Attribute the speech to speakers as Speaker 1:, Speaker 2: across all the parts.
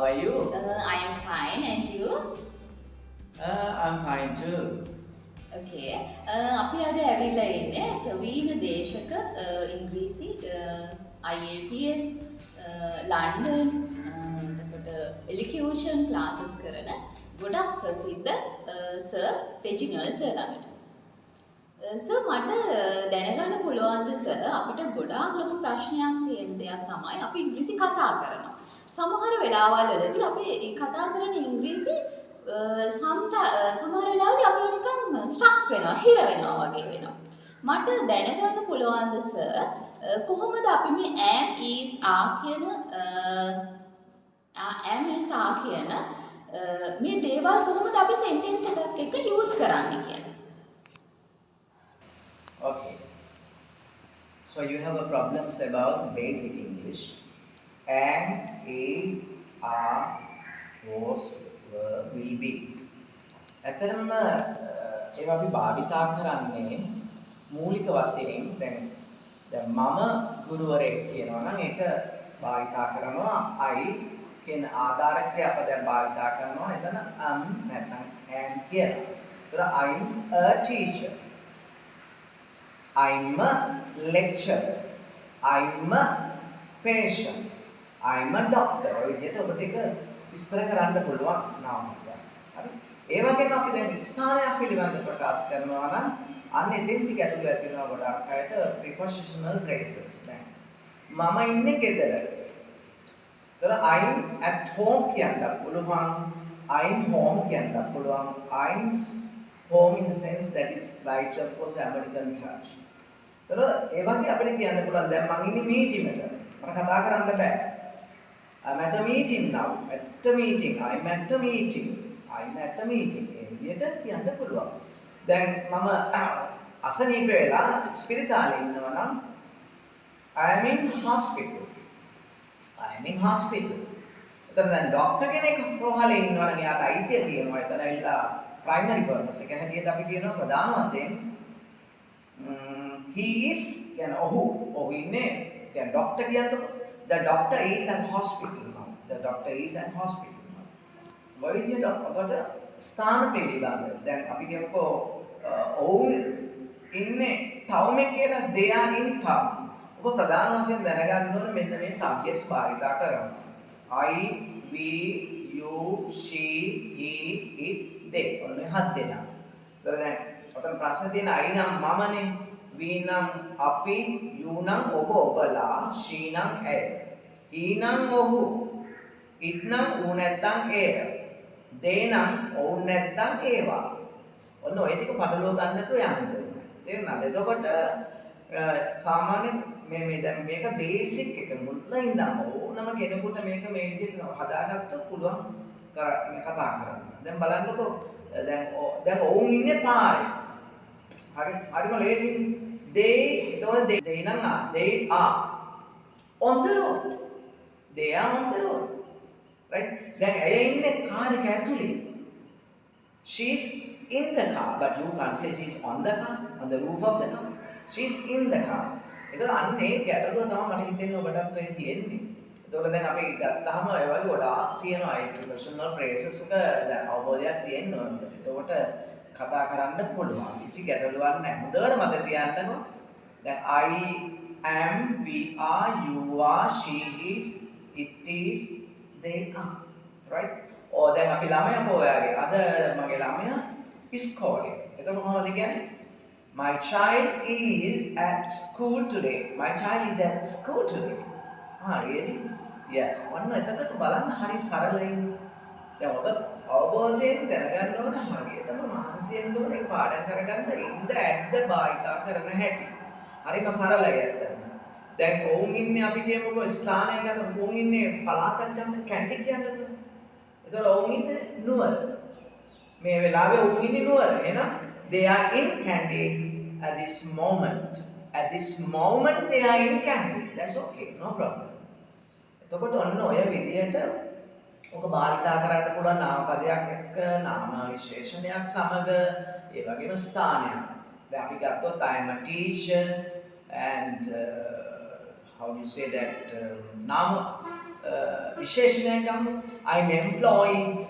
Speaker 1: How are you?
Speaker 2: I am fine, and you?
Speaker 1: I'm fine too.
Speaker 2: Okay. අපි අද ඇවිල්ලා ඉන්නේ ප්‍රවීණ දේශක ඉංග්‍රීසි IELTS ලන්ඩන් එතකොට එලිකියුෂන් ක්ලාසස් කරන ගොඩක් ප්‍රසිද්ධ සර් රෙජිනල් සර් ළඟට. සර් මට දැනගන්න පුළුවන්ද සර් අපිට ගොඩාක් ලොකු ප්‍රශ්නයක් තියෙන දෙයක් තමයි අපි ඉංග්‍රීසි කතා කරනවා. සමහර වෙලාවල් වලදී අපි කතා කරන ඉංග්‍රීසි සමහර වෙලාවදී අපි නිකන් ස්ටක් වෙනවා, හිර වෙනවා වගේ වෙනවා. මට දැනගන්න පුළුවන්ද සර් කොහොමද අපි මේ am is are කියන am is are කියන මේ දේවල් කොහොමද අපි සෙන්ටෙන්ස් එකක් එක්ක යූස් කරන්නේ කියලා?
Speaker 1: Okay. So you have a problems about basic English. Am, is, are, was, were, will be. ඇත්තටම ඒවා අපි භාවිතා කරන්නේ මූලික වශයෙන් දැන් මම ගුරුවරයෙක් කියනවා නම් ඒක භාවිතා කරනවා I කියන ආධාරකය අප දැන් භාවිතා කරනවා එතන am නැත්නම් am කියලා. ඒතර I'm a teacher. I'm a lecturer. I'm a patient. I'm a doctor. ඔය විදිහට ඔබට ඒක විස්තර කරන්න පුළුවන් නාමයක්. හරි? ඒ වගේම අපි දැන් ස්ථානයක් පිළිබඳව ප්‍රකාශ කරනවා නම් අන්න එතෙන්දි ගැටලුව ඇති වෙනවා ගොඩක් අයට prepositional phrases. දැන් මම ඉන්නේ ගෙදර. ඒතර I'm at home කියන්න පුළුවන්. I'm home කියන්න පුළුවන්. I'm's home in the sense that is right of course American church. ඒතර ඒ වගේ අපිට කියන්න පුළුවන් දැන් මම ඉන්නේ මීටින් එකට. මට කතා කරන්න බෑ. I'm at a meeting now. At a meeting. I'm at a meeting. I'm at a meeting. ඒ විදිහට කියන්න පුළුවන්. දැන් මම අසනීප වෙලා ස්පිරිතාලේ ඉන්නවා නම් I am in hospital. I am in hospital. එතන දැන් ડોක්ටර් කෙනෙක් රෝහලේ ඉන්නවා නම් එයාට අයිතිය තියෙනවා. එතන ඇවිල්ලා ප්‍රයිමරි පර්පස් එක හැටියට අපි කියනවා ප්‍රධාන වශයෙන් he is කියන ඔහු ඉන්නේ දැන් doctor කියන්නකො the doctor is at hospital now. The doctor is at hospital now. ඔය විදිහට අපට ස්ථාන පිළිබඳ දැන් අපි කියමුකෝ ඔවුන් ඉන්නේ town එකේ කියලා they are in town. ඔබ ප්‍රධාන වශයෙන් දැනගන්න ඕනේ මෙන්න මේ subjects භාවිතා කරනවා. I, we, you, she, he, it, they. ඔන්න හත් දෙනා. ඒතර දැන් ඔතන ප්‍රශ්න තියෙන I නම් මමනේ, we නම් අපි, you නම් ඔබ ඔබලා, she නම් ඇය, he නම් ඔහු, it නම් ඌ නැත්නම් එය, they නම් ඔවුන් නැත්නම් ඒවා. ඔන්න ඔය ටික පටලවා ගන්න නැතුව යන්න ඕනේ. තේරුණාද? එතකොට සාමාන්‍ය මේ දැන් මේක බේසික් එක මුලින්ම ඉඳන්ම ඕනම කෙනෙකුට මේක මේ විදිහට හදාගත්තොත් පුළුවන් කතා කරන්න. දැන් බලන්නකෝ දැන් ඔවුන් ඉන්නේ පාරේ. හරිම ලේසියි. they නම් they are on the road. They are on the road. Right? දැන් ඇය ඉන්නේ කාර් එක ඇතුලේ. She's in the car, but you can't say she's on the car, on the roof of the car. She's in the car. ඒතර අන්නේ ගැටලුව තමයි මට හිතෙන්නේ ඔබටත් ඔය තියෙන්නේ. ඒතකොට දැන් අපි ගත්තාම ඒ වගේ ගොඩාක් තියෙනවා ඒ ප්‍රොෆෙෂනල් phrases එක දැන් අවබෝධයක් තියෙන්න ඕනේ. ඒතකොට කතා කරන්න පුළුවන්. කිසි ගැටලුවක් නැහැ. හොඳට මතක තියාගන්නකො. දැන් I am, we are, you are, she is, it is, they are. Right? ඕ දැන් අපි ළමයා පොයාගේ අද මගේ ළමයා ඉස්කෝලේ. එතකොට කොහොමද කියන්නේ? My child is at school today. My child is at school today. Really? Yes. ඔන්න එතකොට බලන්න හරි සරලයි. දැන් ඔබ අවබෝධයෙන් දැනගන්න ඕන හරියටම මහන්සියෙන් ඕනේ පාඩම් කරගන්න ඉන්න ඇද්ද භාවිතා කරන හැටි. හරිම සරලයි ඇත්තටම. දැන් ඔවුන් ඉන්නේ අපි කියමුකෝ ස්ථානයක ඔවුන් ඉන්නේ පළාතක් ගන්න කැන්ටි කියන්නකෝ. ඒතර ඔවුන් ඉන්නේ නුවර. මේ වෙලාවේ ඔවුන් ඉන්නේ නුවර. එහෙනම් they are in Kandy at this moment. At this moment they are in Kandy. That's okay, no problem. එතකොට ඔන්න ඔය විදියට ඔක භාවිතා කරන්න පුළුවන් නාම පදයක් එක්ක නාම විශේෂණයක් සමග ඒ වගේම ස්ථානයක්. දැන් අපි ගත්තොත් I am a teacher and how do you say that නාම විශේෂණයක් ගමු. I'm employed,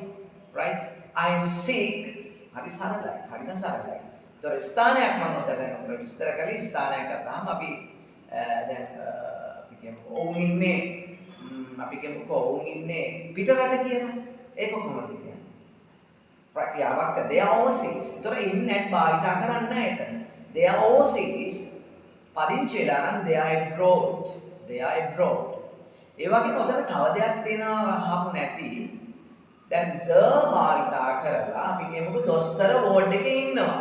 Speaker 1: right? I'm sick. හරි සරලයි. හරිම සරලයි. ඒතර ස්ථානයක් මම ඔතන විස්තර කළේ ස්ථානයක් ගත්තාම අපි දැන් අපි කියමු ඔවුන් ඉන්නේ අපි කියමුකෝ ඔවුන් ඉන්නේ පිටරට කියලා. ඒක කොහොමද කියන්නේ? ප්‍රක්‍රියාවක් they are overseas. ඒතර in at භාවිතා කරන්නේ නැහැ එතන. They are overseas. පදිංචි වෙලා නම් they are abroad. They are abroad. ඒ වගේම ඔතන තව දෙයක් තියෙනවා අහපු නැති. දැන් the භාවිතා කරලා අපි කියමුකෝ දොස්තර වෝඩ් එකේ ඉන්නවා.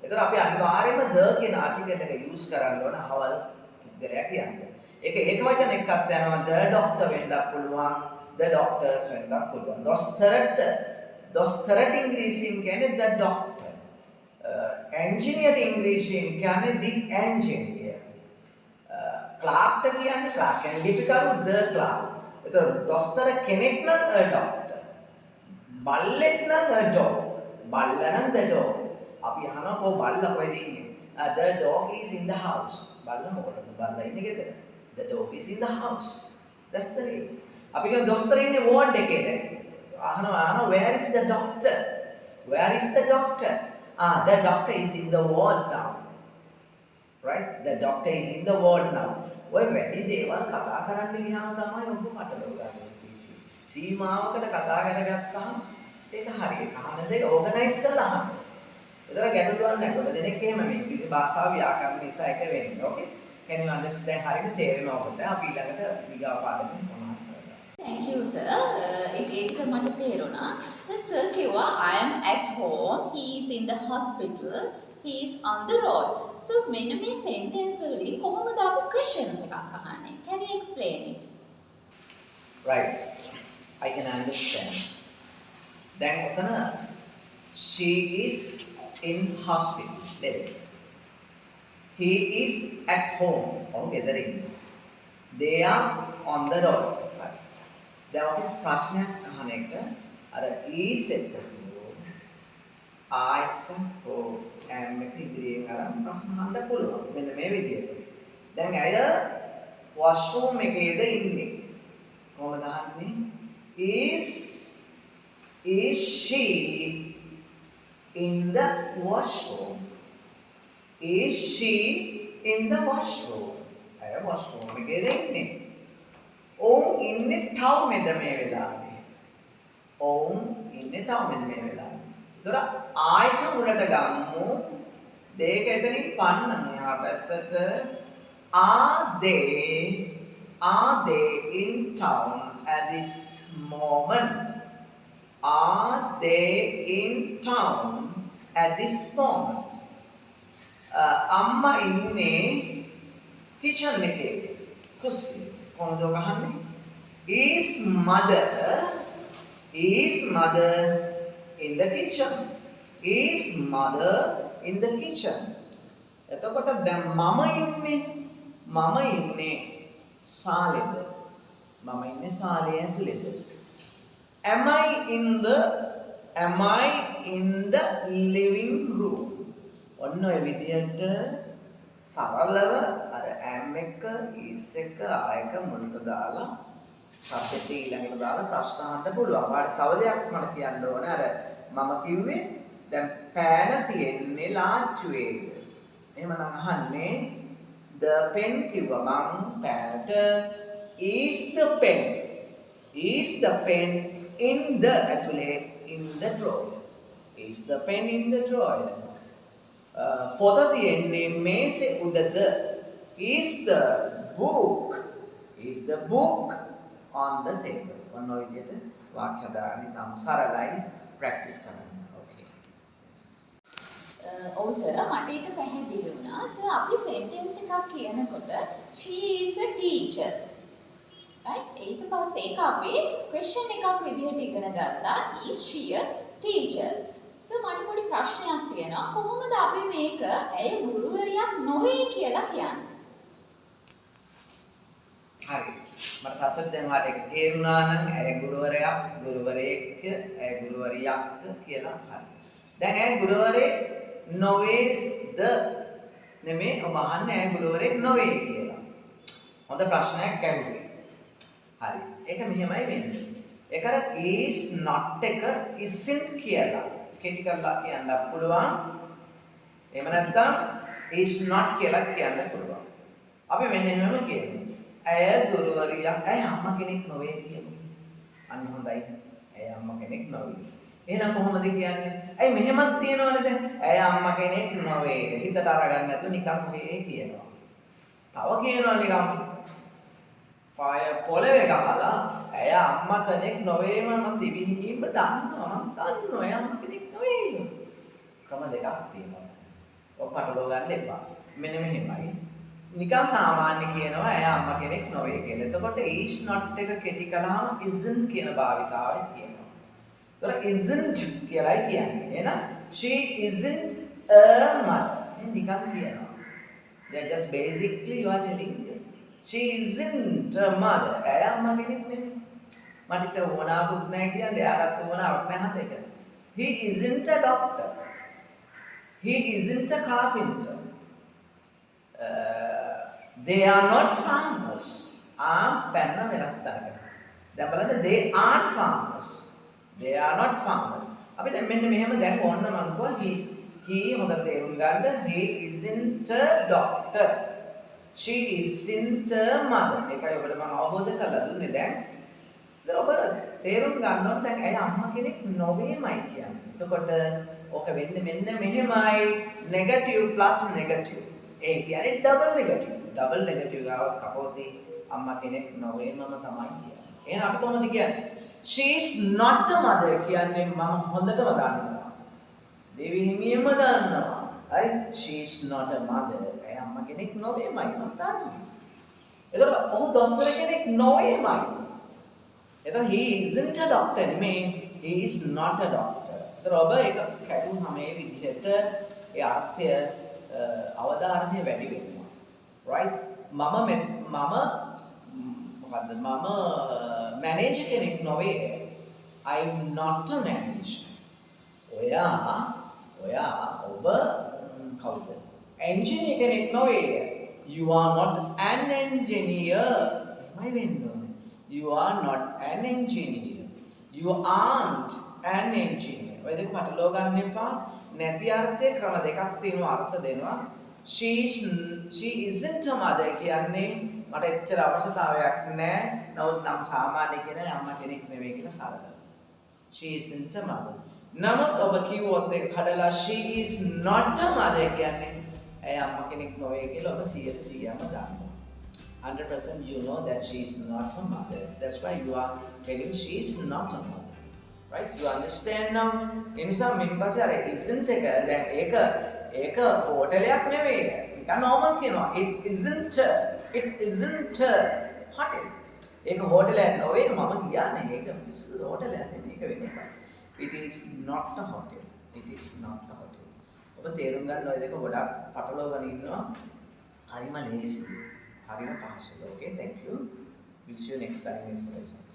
Speaker 1: ඒතර අපි අනිවාර්යයෙන්ම the කියන ආටිකල් එක යූස් කරන්න ඕන අහවල් පුද්ගලයා කියන්නේ. ඒක වචන එකක් යනවා the doctor වෙන්නත් පුළුවන් the doctors වෙන්නත් පුළුවන්. දොස්තරට ඉංග්‍රීසියෙන් කියන්නේ the doctor. engineer ඉංග්‍රීසියෙන් කියන්නේ the engineer. ක්ලාර්ක්ට කියන්නේ ක්ලාර්ක් කියන්නේ ලිපිකරු the clerk. ඒතර දොස්තර කෙනෙක් නම් a doctor. බල්ලෙක් නම් a dog. බල්ලා නම් the dog. අපි අහනවා කො බල්ලා කොහෙද ඉන්නේ? The dog is in the house. බල්ලා මොකටද? බල්ලා ඉන්නේ ගෙදර. The dog is in the house. That's the way. අපි කියන දොස්තර ඉන්නේ වෝඩ් එකේ දැන්. අහනවා where is the doctor? Where is the doctor? The doctor is in the ward now. Right? The doctor is in the ward now. ඔය වැඩි දේවල් කතා කරන්න ගියාම තමයි ඔබ මතලව ගන්න ඉන්නේ. සීමාවකට කතා කරගත්තාම ඒක හරියට අහන දෙක ඕගනයිස් කරලා අහන්න. ඒතර ගැටලුවක් නැහැ. පොඩ දෙනෙක් එහෙම මේ ඉංග්‍රීසි භාෂාව ව්‍යාකරණ නිසා එක වෙන්නේ. Okay? Can you understand? හරියට තේරෙනවා ඔබට. අපි ඊළඟට විගා පාඩමෙන් මොනවද කරන්නේ?
Speaker 2: Thank you sir. ඒක මට තේරුණා. දැන් sir කිව්වා I am at home, he is in the hospital, he is on the road. So මෙන්න මේ sentence වලින් කොහොමද අපි questions එකක් අහන්නේ? Can you explain it?
Speaker 1: Right. I can understand. දැන් ඔතන she is in hospital. He is at home. Okay, there is. They are on the road. Right. දැන් අපි ප්‍රශ්නයක් අහන එක අර is එක I can go am එක ඉදිරියෙන් අරන් ප්‍රශ්න අහන්න පුළුවන්. මෙන්න මේ විදිහට. දැන් අය washroom එකේද ඉන්නේ. කොහොමද අහන්නේ? Is she in the washroom? Is she in the washroom? අය washroom එකේද ඉන්නේ. ඔවුන් ඉන්නේ town එකද මේ වෙලාවේ. ඔවුන් ඉන්නේ town එකද මේ වෙලාවේ. ඒතර ආයත මුලට ගමු. දෙක එතනින් පන්නමු එහා පැත්තට. Are they in town at this moment? Are they in town at this moment? අම්මා ඉන්නේ kitchen එකේ. කුස්සිය. කොහොමද ඔක අහන්නේ? Is mother in the kitchen? Is mother in the kitchen? එතකොට දැන් මම ඉන්නේ ශාලෙද? මම ඉන්නේ ශාලය ඇතුළේද? Am I in the living room? ඔන්න ඔය විදියට සරලව අර am එක is එක ආයක මුලට දාලා සබ්ජෙක්ට් එක ඊළඟට දාලා ප්‍රශ්න අහන්න පුළුවන්. වාට තව දෙයක් මම කියන්න ඕනේ. අර මම කිව්වේ දැන් පෑන තියෙන්නේ ලාංචුවේද? එහෙමනම් අහන්නේ the pen කිව්වා මං පෑනට is the pen in the ඇතුලේ in the drawer. Is the pen in the drawer? පොත තියෙන්නේ මේසේ උඩද? Is the book on the table? ඔන්න ඔය විදිහට වාක්‍ය හදාගන්න ඉතාම සරලයි ප්‍රැක්ටිස් කරන්න. Okay.
Speaker 2: ඔව් සර් මට ඒක පැහැදිලි වුණා. සර් අපි sentence එකක් කියනකොට she is a teacher. right? ඊට පස්සේ ඒක අපි question එකක් විදිහට ඉගෙන ගත්තා. Is she a teacher? Sir මට පොඩි ප්‍රශ්නයක් තියෙනවා. කොහොමද අපි මේක ඇය ගුරුවරියක් නොවේ කියලා කියන්නේ?
Speaker 1: හරි. මට සතුටුයි දැන් වාට ඒක තේරුණා නම් ඇය ගුරුවරයෙක් ඇය ගුරුවරියක්ද කියලා. හරි. දැන් ඇය ගුරුවරයෙක් නොවේද? නෙමෙයි ඔබ අහන්නේ ඇය ගුරුවරයෙක් නොවේ කියලා. හොඳ ප්‍රශ්නයක් ඇහුවේ. හරි. ඒක මෙහෙමයි වෙන්නේ. ඒක අර is not එක isn't කියලා කෙටි කරලා කියන්න පුළුවන්. එහෙම නැත්නම් is not කියලා කියන්න පුළුවන්. අපි මෙන්න එහෙමම කියමු. ඇය ගුරුවරියක්, ඇය අම්මා කෙනෙක් නොවේ කියමු. අන්න හොඳයි. ඇය අම්මා කෙනෙක් නොවේ. එහෙනම් කොහොමද කියන්නේ? ඇයි මෙහෙමත් තියනවනේ දැන්. ඇය අම්මා කෙනෙක් නොවේ. හිතට අරගන්න නැතුව නිකන් මේ කියනවා. තව කියනවා නිකන් පාය පොළවේ ගහලා ඇය අම්මා කෙනෙක් නොවේම මම දිවිහිමින්ම දන්නවා. ඇය අම්මා කෙනෙක් නොවේ. ක්‍රම දෙකක් තියෙනවා. ඔය පටලව ගන්න එපා. මෙන්න මෙහෙමයි. නිකන් සාමාන්‍ය කියනවා ඇය අම්මා කෙනෙක් නොවේ කියලා. එතකොට is not එක කෙටි කළාම isn't කියන භාවිතාවය තියෙනවා. එතකොට isn't කියලායි කියන්නේ. එහෙනම් she isn't a mother. නිකන් කියනවා. They are just basically you are telling this. She isn't a mother. ඇය අම්මා කෙනෙක් නෙමෙයි. මට ඉතර වුණාකුත් නැහැ කියන්නේ. එයාටත් වුණාවක් නැහැ හදේක. He isn't a doctor. He isn't a carpenter. They are not farmers. පැන්න වෙනත් තැනකට. දැන් බලන්න they aren't farmers. They are not farmers. අපි දැන් මෙන්න මෙහෙම දැන් ඕන්න මම කිව්වා he හොඳට තේරුම් ගන්න. He isn't a doctor. She isn't a mother. ඒකයි ඔබට මම අවබෝධ කරලා දුන්නේ දැන්. දැන් ඔබ තේරුම් ගන්නවා දැන් ඇයි අම්මා කෙනෙක් නොවේමයි කියන්නේ. එතකොට ඕක වෙන්නේ මෙන්න මෙහෙමයි negative plus negative. ඒ කියන්නේ double negative. Double negative ගාවක් කපෝතේ අම්මා කෙනෙක් නොවේමම තමයි කියන්නේ. එහෙනම් අපි කොහොමද කියන්නේ? She is not a mother කියන්නේ මම හොඳටම දන්නවා. දෙවි හිමියෙන්ම දන්නවා. හරි? She is not a mother. ඒ අම්මා කෙනෙක් නොවේමයි මම දන්නවා. එතකොට ඔහු දොස්තර කෙනෙක් නොවේමයි. එතකොට he isn't a doctor නෙමෙයි. He is not a doctor. එතකොට ඔබ ඒක කැඩුනම මේ විදිහට ඒ අර්ථය අවධාරණය වැඩි වෙනවා. right? මම මැනේජර් කෙනෙක් නොවේ. I'm not a manager. ඔබ කවුද? එන්ජිනියර් කෙනෙක් නොවේ. You are not an engineer. එමය වෙන්න ඕනේ. You are not an engineer. You aren't an engineer. ඔය දෙක පටලවා ගන්න එපා. නැති අර්ථයේ ක්‍රම දෙකක් තියෙනවා අර්ථ දෙනවා. She isn't a mother කියන්නේ මට එච්චර අවශ්‍යතාවයක් නැහැ. නමුත් නම් සාමාන්‍ය කියන අම්මා කෙනෙක් නෙවෙයි කියලා සරලයි. She isn't a mother. නමුත් ඔබ කිව්වොත් ඒක කඩලා she is not a mother කියන්නේ ඇයි අම්මා කෙනෙක් නොවේ කියලා ඔබ 100%ම දන්නවා. 100% you know that she is not a mother. That's why you are telling she is not a mother. Right? You understand now? ඒ නිසා මින් පස්සේ අර isn't එක දැන් ඒක හෝටලයක් නෙවෙයි. නිකන් normal කියනවා. It isn't hotel. ඒක හෝටලයක් නෙවෙයි මම කියන්නේ. ඒක පිස්සු හෝටලයක් නෙවෙයි. ඒක වෙන්නේ නැහැ. It is not a hotel. It is not a hotel. ඔබ තේරුම් ගන්න ඔය දෙක ගොඩක් පටලවාගෙන ඉන්නවා. හරිම ලේසි. හරිම පහසුයි. Okay, thank you. We'll see you next time in lessons.